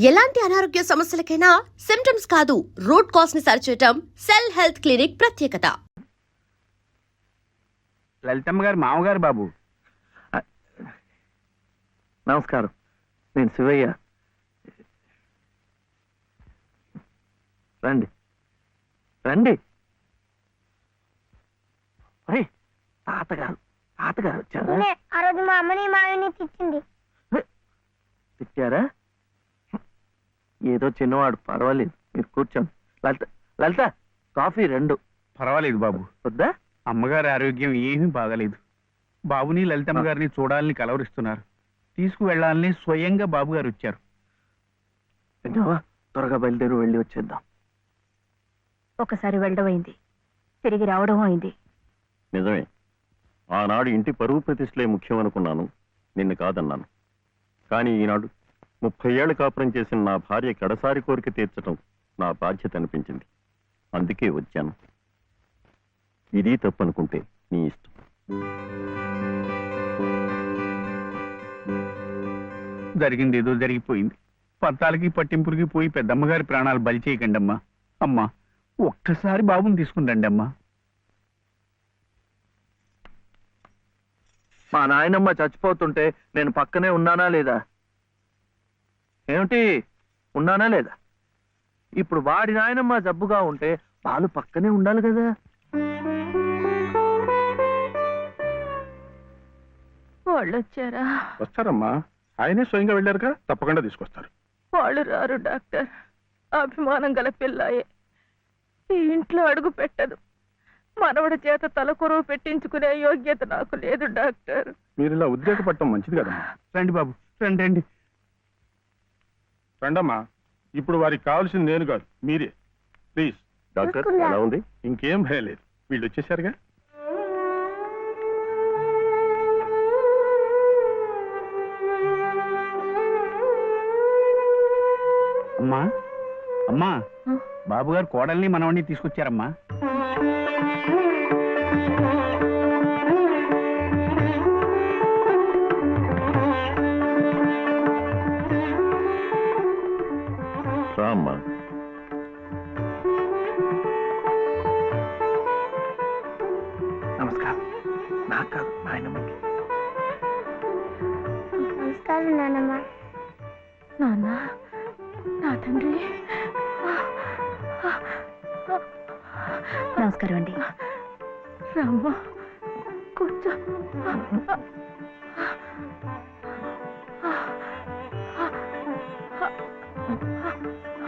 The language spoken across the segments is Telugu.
ఎలాంటి అనారోగ్య సమస్యలకైనా సిమ్టమ్స్ కాదు రూట్ కాజ్ ని సరిచేయటం సెల్ హెల్త్ క్లినిక్ ప్రత్యేకత. లలితమ్మ గారు మామగారు బాబు. నమస్కారం, నేను శివయ్య. రండి రండి. తాతగారు తాతగారు వచ్చారా? ఆ రోజు మా అమ్మని మావిని తిట్టింది. తిట్టారా? ఏదో చిన్నవాడు, పర్వాలేదు, మీరు కూర్చోండి. లలిత లలిత కాఫీ 2. పర్వాలేదు బాబు. వద్దా? అమ్మగారి ఆరోగ్యం ఏమీ బాగలేదు. బాబుని లలితమ్మ గారిని చూడాలని కలవరిస్తున్నారు. తీసుకువెళ్లాలని స్వయంగా బాబు గారు వచ్చారు. విన్నావా? త్వరగా బయలుదేరి వెళ్ళి వచ్చేద్దాం. ఒకసారి వెళ్ళడం అయింది, తిరిగి రావడం అయింది. నిజమే, ఆనాడు ఇంటి పరువు ప్రతిష్టలే ముఖ్యం అనుకున్నాను, నిన్ను కాదన్నాను. కానీ ఈనాడు 30 ఏళ్ల కాపురం చేసిన నా భార్య కడసారి కోరిక తీర్చడం నా బాధ్యత అనిపించింది. అందుకే వచ్చాను. ఇది తప్పనుకుంటే నీ ఇష్టం. జరిగింది ఏదో జరిగిపోయింది. పత్తాలకి పట్టింపులకి పోయి పెద్దమ్మగారి ప్రాణాలు బలి చేయకండి అమ్మా. అమ్మా, ఒక్కసారి బాబుని తీసుకుని రండి అమ్మా. మా నాయనమ్మ చచ్చిపోతుంటే నేను పక్కనే ఉన్నానా లేదా? ఏమిటి, ఉన్నానా లేదా? ఇప్పుడు వాడి నాయనమ్మ జబ్బుగా ఉంటే వాళ్ళు పక్కనే ఉండాలి కదా. వాళ్ళు వచ్చారా? వస్తారమ్మా, ఆయనే స్వయంగా వెళ్ళారుగా, తప్పకుండా తీసుకొస్తారు. వాళ్ళు రారు డాక్టర్. అభిమానం గల పిల్లాయే, ఈ ఇంట్లో అడుగు పెట్టదు. మనవడి చేత తలకొరువు పెట్టించుకునే యోగ్యత నాకు లేదు డాక్టర్. మీరు ఇలా ఉద్రేకపడటం మంచిది కదమ్మా. రండి బాబు, రండి రండి. రండమ్మా, ఇప్పుడు వారికి కావాల్సింది నేను కాదు, మీరే. ప్లీజ్. డాక్టర్ ఎలా ఉంది? ఇంకేం భయం లేదు, వీళ్ళు వచ్చేసారుగా. అమ్మా అమ్మా, బాబు గారు కోడల్ని మనవడిని తీసుకొచ్చారమ్మా. రామ్మా. నమస్కారం. నాకు కాదు, నాయనమ్మకి. నమస్కారం నాన్నమ్మ. నాన్న, నా తండ్రి. నమస్కారం అండి. రామ్మ, కూర్చో.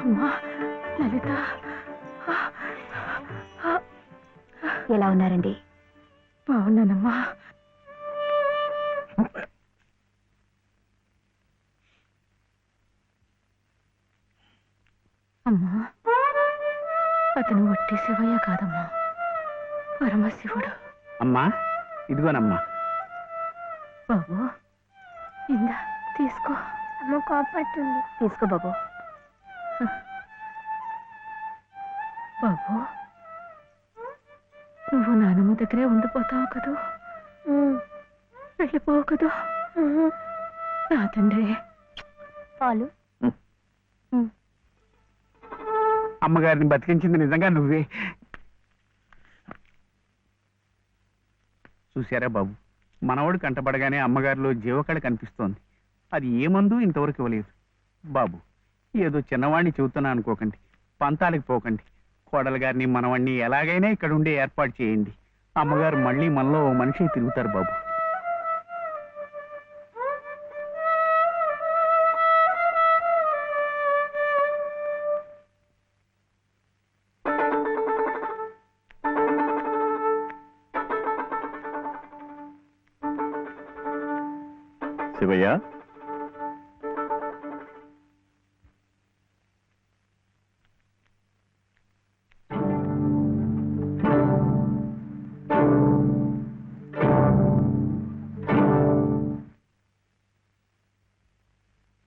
అమ్మా లలిత, ఎలా ఉన్నారండి? బాగున్నానమ్మా. అమ్మా, అతను వట్టి శివయ్య కాదమ్మా, పరమశివుడు. అమ్మా, ఇదిగోనమ్మా. బాబు, ఇందా తీసుకో. అమ్మ కోపడుతుంది. తీసుకో బాబు. బాబు, నువ్వు నానమ్మ దగ్గరే ఉండిపోతావు కదూ, వెళ్ళిపోవు కదూ. నా తండ్రి. పాలు. అమ్మగారిని బతికించింది నిజంగా నువ్వే. చూశారా బాబు, మనవడు కంటపడగానే అమ్మగారిలో జీవకళ కనిపిస్తోంది. అది ఏ మందు ఇంతవరకు ఇవ్వలేదు. బాబు, ఏదో చిన్నవాడిని చెబుతున్నా అనుకోకండి, పంతాలకు పోకండి. కోడలు గారిని మనవాడిని ఎలాగైనా ఇక్కడ ఉండే ఏర్పాటు చేయండి. అమ్మగారు మళ్ళీ మనలో ఓ మనిషి తిరుగుతారు బాబు. శివయ్య,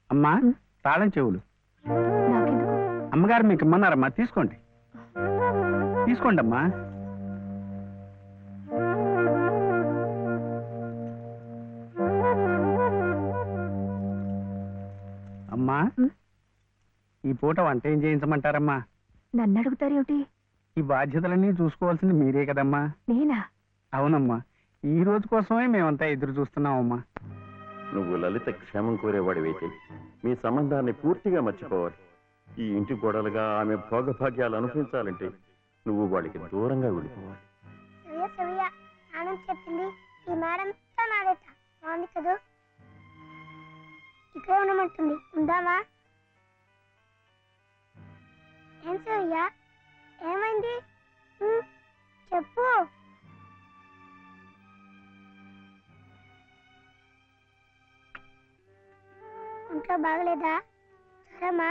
అమ్మా, తాళం చెవులు అమ్మగారు మీకు ఇమ్మన్నారమ్మా, తీసుకోండి. తీసుకోండి అమ్మా. అమ్మా, ఈ పూట వంట ఏం చేయించమంటారమ్మా? నన్ను అడుగుతారేమిటి? ఈ బాధ్యతలన్నీ చూసుకోవాల్సింది మీరే కదమ్మా. నేనా? అవునమ్మా, ఈ రోజు కోసమే మేమంతా ఎదురు చూస్తున్నామమ్మా. నువ్వు లలిత క్షేమం కోరేవాడివైతే మీ సంబంధాన్ని పూర్తిగా మర్చిపోవాలి. ఈ ఇంటి గోడలుగా ఆమె భోగభాగ్యాలు అనుభవించాలంటే నువ్వు వాడికి దూరంగా వెళ్ళిపోవాలి. ఆనంద్ చెప్పింది ఈ మేడం నాదేట బాగుంది కదా, ఇక్కడే ఉండమంటుంది. ఉందామా? ఏం సూర్య, ఏమైంది? చెప్పు. ఒంట్లో బాగలేదా? జ్వరమా?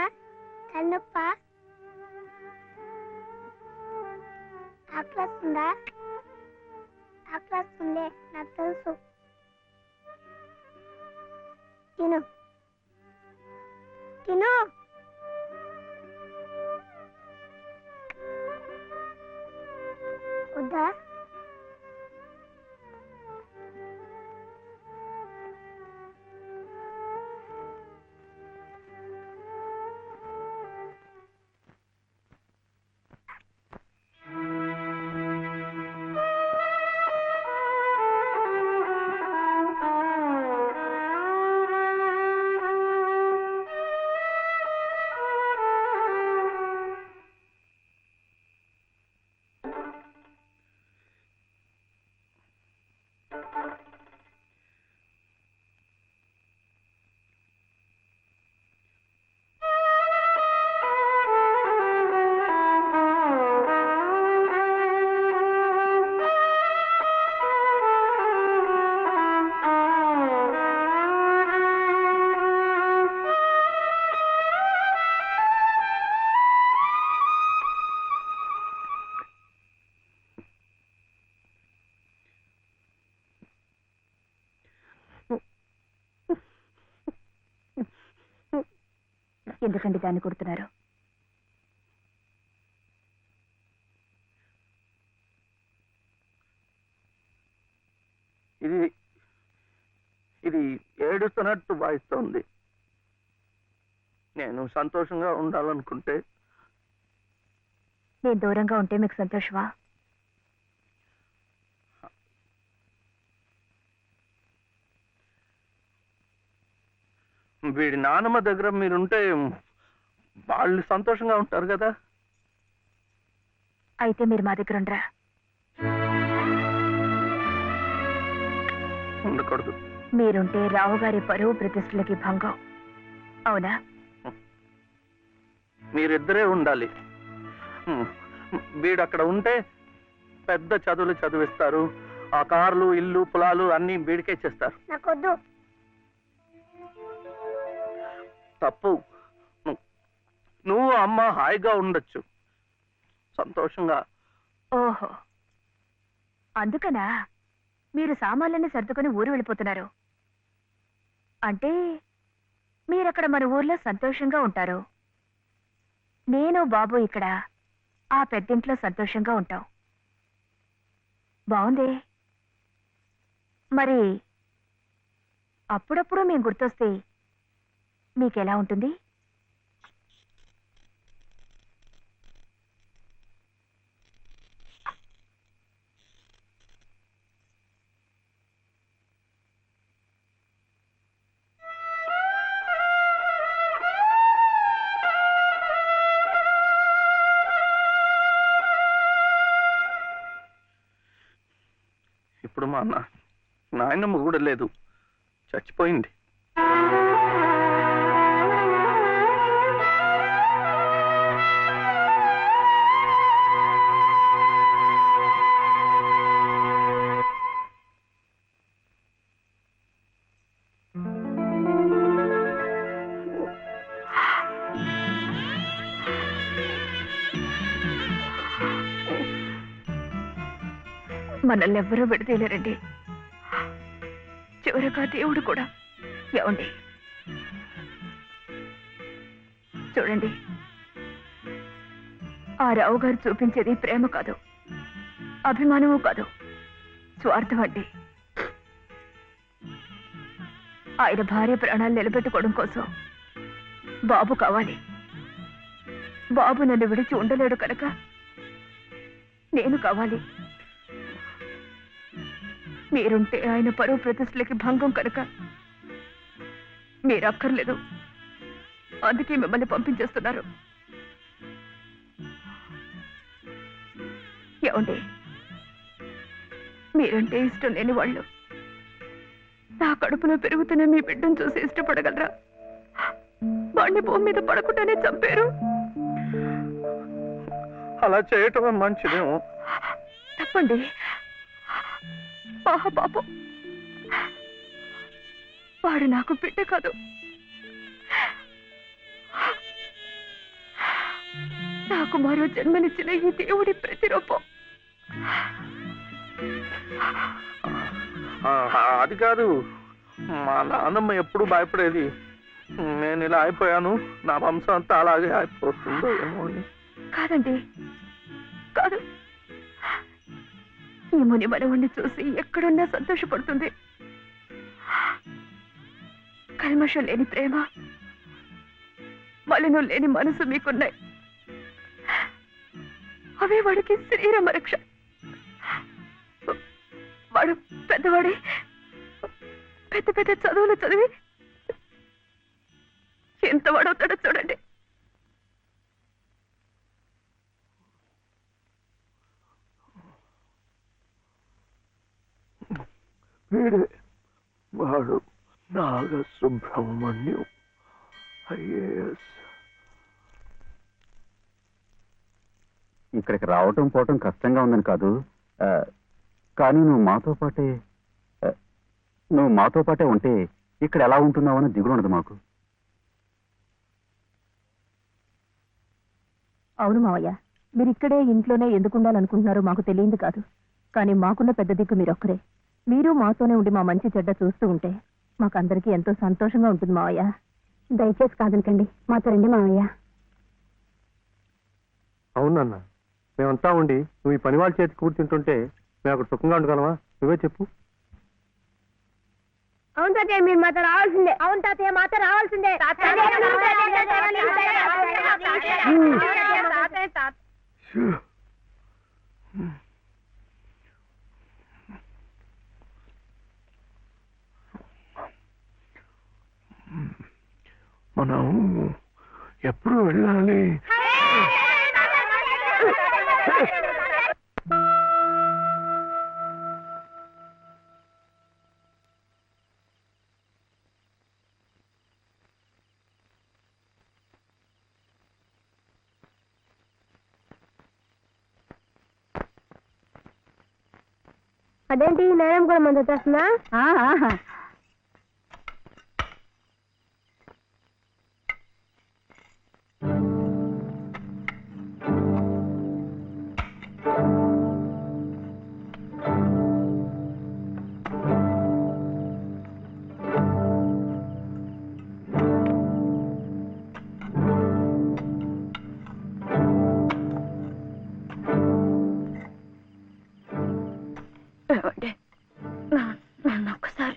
తలనొప్పా? ఆకలిస్తుందా? ఆకలిస్తుందే, నాకు తెలుసు. తిను తిను. వద్దా? ఎందుకండి దాన్ని కొడుతున్నారు? ఇది ఇది ఏడుస్తున్నట్టు భావిస్తోంది. నేను సంతోషంగా ఉండాలనుకుంటే నేను దూరంగా ఉంటే మీకు సంతోషమా? వీడి నానమ్మ దగ్గర మీరుంటే వాళ్ళు సంతోషంగా ఉంటారు కదా. అయితే మీరు మా దగ్గర ఉండరా? ఉండకూడదు. మీరుంటే రావుగారి పరువు ప్రతిష్టలకి భంగం. అవునా? మీరిద్దరే ఉండాలి. వీడు అక్కడ ఉంటే పెద్ద చదువులు చదివిస్తారు. ఆ కార్లు, ఇల్లు, పొలాలు అన్ని వీడికే చేస్తారు. నాకొద్దు. తప్పు. నువ్వు అమ్మ హాయిగా ఉండొచ్చు, సంతోషంగా. ఓహో, అందుకనా మీరు సామాన్లన్నీ సర్దుకొని ఊరు వెళ్ళిపోతున్నారు? అంటే మీరక్కడ మన ఊర్లో సంతోషంగా ఉంటారు, నేను బాబు ఇక్కడ ఆ పెద్దింట్లో సంతోషంగా ఉంటాం. బాగుంది. మరి అప్పుడప్పుడు మేము గుర్తొస్తే మీకెలా ఉంటుంది? ఇప్పుడు మా నాయనమ్మ కూడా లేదు, చచ్చిపోయింది. మనల్ని ఎవ్వరూ విడదీయలేరండి, చివరగా దేవుడు కూడా. ఏమండి చూడండి, ఆ రావు గారు చూపించేది ప్రేమ కాదు, అభిమానము కాదు, స్వార్థం అండి. ఆయన భార్య ప్రాణాలు నిలబెట్టుకోవడం కోసం బాబు కావాలి, బాబు నన్ను విడిచి ఉండలేడు కనుక నేను కావాలి. మీరుంటే ఆయన పరువు ప్రతిష్టలకి భంగం కనుక మీరు అక్కర్లేదు. అందుకే మిమ్మల్ని పంపించేస్తున్నారు. ఏమండి, మీరంటే ఇష్టం లేని వాళ్ళు నా కడుపులో పెరుగుతున్న మీ బిడ్డను చూసి ఇష్టపడగలరా? వాడిని భూమి మీద పడకుండానే చంపారు. అలా చేయటం మంచిదేమో. తప్పండి. పాపం, వాడు నాకు బిడ్డ కాదు, నాకు మరో జన్మనిచ్చిన ఈ దేవుడి ప్రతిరూపం. అది కాదు, మా నాన్నమ్మ ఎప్పుడు భయపడేది. నేను ఇలా అయిపోయాను, నా వంశం అంతా అలాగే అయిపోతుందో ఏమో అని. కాదండి, కాదు. ఈ ముని మనవుణ్ణి చూసి ఎక్కడున్నా సంతోషపడుతుంది. కల్మషం లేని ప్రేమ, మలినం లేని మనసు మీకున్నాయి. అవే వాడికి శ్రీరామ రక్ష. వాడు పెద్దవాడి పెద్ద పెద్ద చదువులు చదివి ఎంత వాడవుతాడో చూడండి. వీడే వాడు నాగసుబ్రహ్మణ్యం, IAS. ఇక్కడికి రావటం పోవటం కష్టంగా ఉందని కాదు, కానీ నువ్వు మాతో పాటే ఉంటే ఇక్కడ ఎలా ఉంటున్నావు అని దిగులు ఉండదు మాకు. అవును మావయ్య, మీరు ఇక్కడే ఇంట్లోనే ఎందుకు ఉండాలనుకుంటున్నారో మాకు తెలియదు కాదు. కానీ మాకున్న పెద్ద దిక్కు మీరొక్కరే. మీరు మాతోనే ఉండి మా మంచి చెడ్డ చూస్తూ ఉంటే మాకందరికీ ఎంతో సంతోషంగా ఉంటుంది మావయ్య. దయచేసి కాదనకండి, మాతో రండి మావయ్య. అవునన్నా, మేమంతా ఉండి నువ్వు ఈ పని వాళ్ళ చేతి కూర్చుంటుంటే మేము అక్కడ సుఖంగా ఉండగలమా? నువ్వే చెప్పు. అవును తాతయ్య, మీరు మాతో రావాల్సిందే. అవును తాతయ్య, మాతో రావాల్సిందే. మనం ఎప్పుడు వెళ్ళాలి? అదేంటి, నేరం కూడా మంది వచ్చేస్తున్నా? నన్ను ఒక్కసారి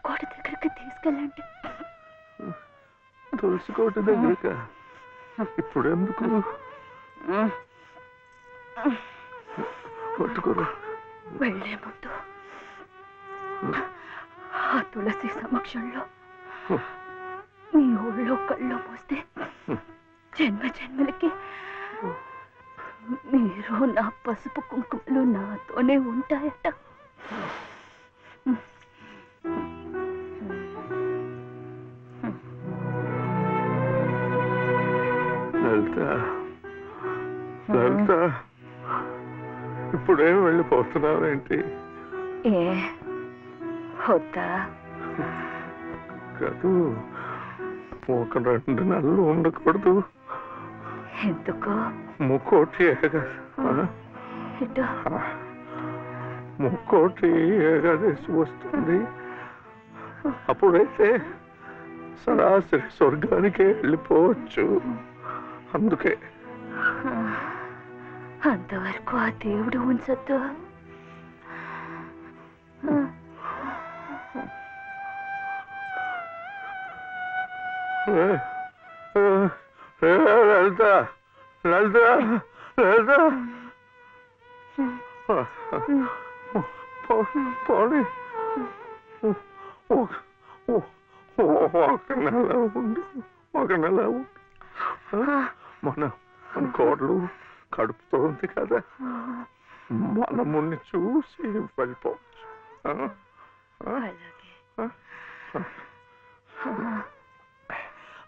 కోట దగ్గరికి తీసుకెళ్ళండి. తులసి కోట దగ్గరక ఇప్పుడు ఎందుకు? పట్టుకోరు. వెళ్లే ముందు ఆ తులసి సమక్షంలో నీ ఊళ్ళో కళ్ళు మూస్తే జన్మ జన్మలకి మీరు నా పసుపు కుంకుమలు నాతోనే ఉంటాయట. లలిత, ఇప్పుడేం వెళ్ళిపోతున్నావేంటి? ఏ వద్దా? కాదు, ఒక 2 నెలలు ఉండకూడదు. ఎందుకు? ముక్కోటి ముక్కోటి ఏకాదశి వస్తుంది. అప్పుడైతే సరాసరి స్వర్గానికే వెళ్ళిపోవచ్చు. అందుకే అంతవరకు ఆ దేవుడు ఉంచొద్దు. లలిత లలిత లలిత పోనీ ఒక నెల ఉండు, ఒక నెల ఉండు. మన కోడలు కడుపుతోంది కదా, మనముని చూసి వెళ్ళిపోవచ్చు.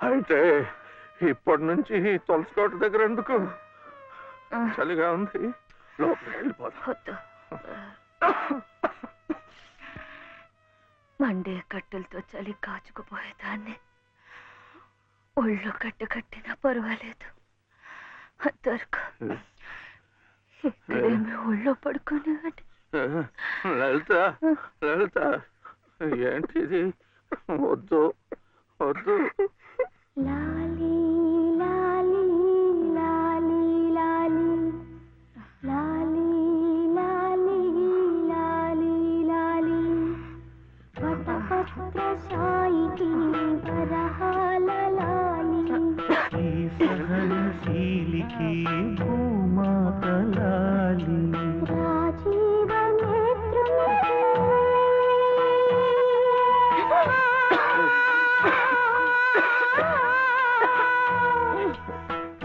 అయితే ఇప్పటి నుంచి తులసి కోట దగ్గర ఎందుకు? చలిగా ఉంది, లోపలికి వెళ్ళిపోతా. మండే కట్టెలతో చలి కాచుకుపోయేదాన్ని. ఒళ్ళు కట్టినా పర్వాలేదు, అంతవరకు ఇక్కడేమి ఒళ్ళో పడుకునేవాడి. లలిత లలిత ఏంటిది? వద్దు వద్దు. లాలి లాలి లాలి లాలి లాలి లాలి లాలి లాలి వటపత్ర సాయికి వరహాల లాలి సహనశీలికి భూమాత లాలి రాజీవ నేత్రుని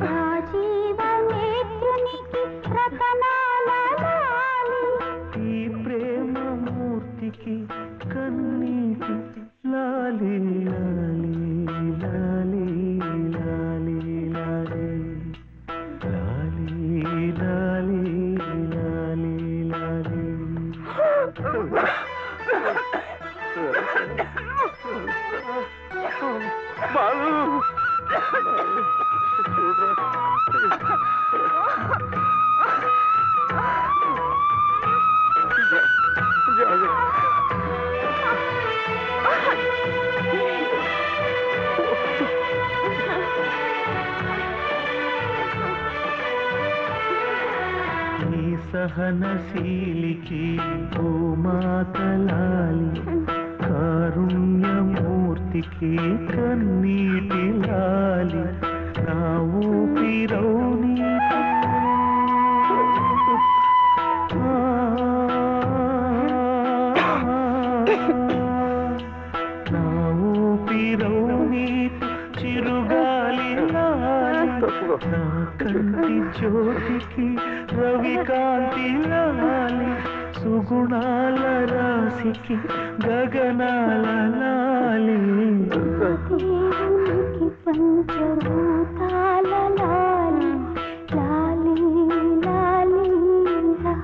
రాజీవ నేత్రునికి రతనాల లాలి ఈ ప్రేమ మూర్తికి కన్నీటి లాలి లాలి లాలి లాలి లాలి లాలి లాలి లాలి లాలి. బాలు ఈ సహనశీలికి భూమాత లాలి కారుణ్యమూర్తికి కన్నీటి లాలి నా ఊపిరౌని నా ఊపిరౌని చిరుగాలి లాలి నా కంటి జ్యోతికి రవికాంతి లాలి సుగుణాల రాశికి గగనాల లాలి దేవునికి పంచభూతాల లాలి లాలి లాలి లా.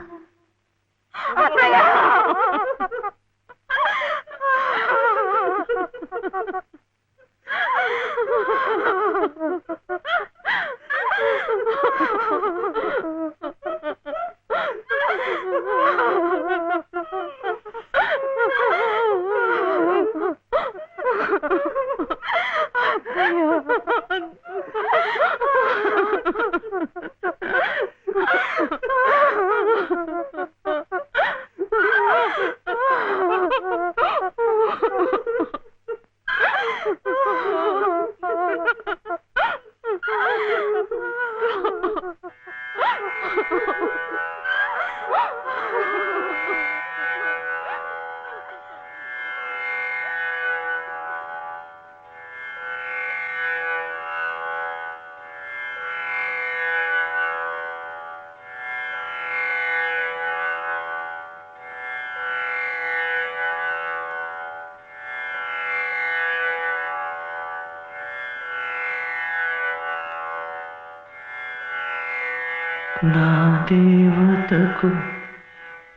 నా దేవతకు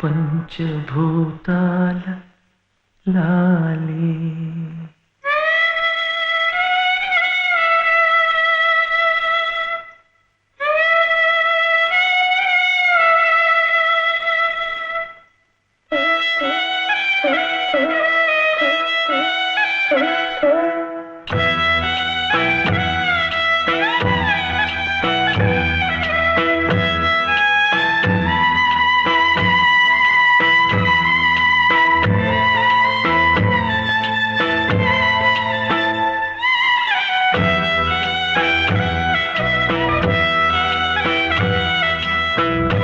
పంచభూతాల లాలి